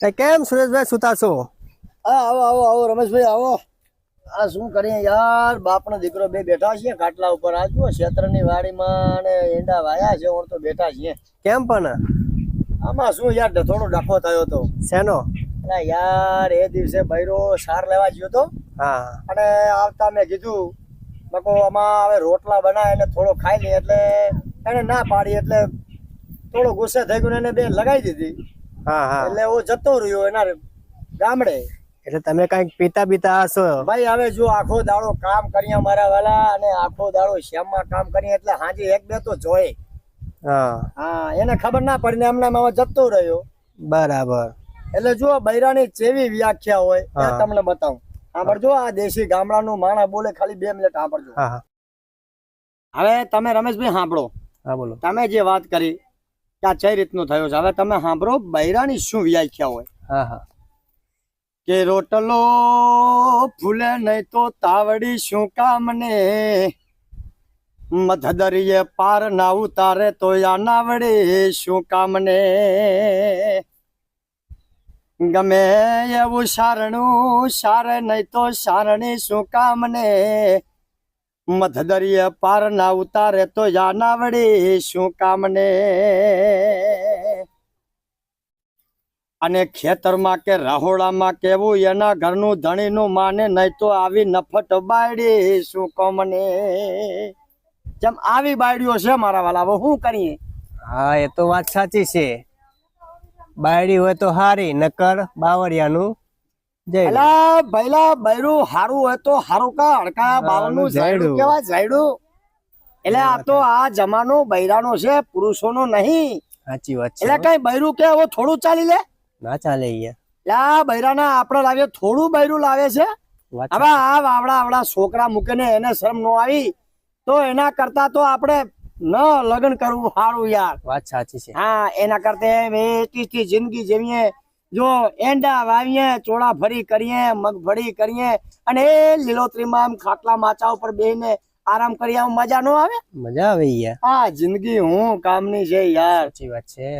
કેમ સુરેશભાઈ સુતા છો? હા, આવો આવો આવો રમેશભાઈ આવો. આ શું કરીએ યાર, બાપનો દીકરો બે બેઠા છીએ ખાટલા ઉપર. આ જુઓ ક્ષેત્રની વાડીમાં ને ઈંડા વાયા છે, ઓણ તો બેઠા છીએ. કેમ પણ? આમાં શું યાર, થોડો ડખો થયો તો. શેનો? એટલે યાર એ દિવસે બૈરો સાર લેવા ગયો તો, હા અને આવતા મેં કીધું મકો આમાં હવે રોટલા બનાવે એટલે થોડો ખાઈ લે, એટલે એને ના પાડી એટલે થોડો ગુસ્સે થઈ ગયો ને એને બે લગાવી દીધી. હા હા, એટલે હું જતો રહ્યો એના ગામડે. એટલે તમે કઈક પીતા બીતા હશો. ભાઈ હવે જો આખો દાડો કામ કરીએ મારા વાલા, અને આખો દાડો શ્યામમાં કામ કરીએ એટલે હાજે એક બે તો જોઈ. હા હા, એને ખબર ના પડી ને એમના મામા જતો રહ્યો. બરાબર. એટલે જો બૈરાની જેવી વ્યાખ્યા હોય એ હા. તમને બતાવું. સાંભળજો, આ દેશી ગામડાનું માણા બોલે, ખાલી 2 મિનિટ સાંભળજો. હા હા હવે તમે રમેશભાઈ સાંભળો. હા, બોલો. તમે જે વાત કરી કે આ કઈ રીતનું થયું છે, હવે તમે સાંભળો બૈરાની શું વ્યાખ્યા હોય. હા હા, કે રોટલો ફૂલે નહીં તો તાવડી શું કામને, મધદરિયે પાર ના ઉતારે તો આના વડે શું કામને, ગમે એવું સારણું સારે નહીં તો સારણી શું કામને, મધદરિયે પાર ના ઉતારે તો આના વડે શું કામને, અને ખેતરમાં કે રહોડામાં કેવું એના ઘરનું ધણીનું માને નહીં તો આવી નફટ બાયડી શું કોમને. જેમ આવી બાયડીઓ છે મારા વાલા, હવે શું કરીએ. હા, એ તો વાત સાચી છે. બાયડી હોય તો હારી, નકર બાવળિયાનું જય. એલા ભઈલા બૈરું હારું હોય તો હારું કા હડકા બાવનું ઝાયડું. ઝાયડું કેવાય, ઝાયડું. એટલે આ તો આ જમાનો બૈરાનો છે, પુરુષોનો નહીં. સાચી વાત એટલે છે. કઈ બૈરું કે હવે થોડું ચાલી લે. ના ચાલે યાર. લા બૈરાના આપણે લાવીએ, થોડું બૈરું લાવે છે. વાત હવે આ આવડા છોકરા મૂકે ને એને શરમ નો આવી તો એના કરતા તો આપણે ન લગ્ન કરવું સારું યાર. વાત સાચી છે. હા, એના કરતા વેચી જિંદગી જેવીએ. જો એંડા વાવીએ, ચોળા ફરી કરીએ, મગફળી કરીએ, અને એ લીલોતરીમાં આમ ખાટલા માચા ઉપર બેહીને આરામ કરીએ, આમ મજા નો આવે. મજા આવે યાર. આ જિંદગી હું કામની છે યાર. સાચી વાત છે.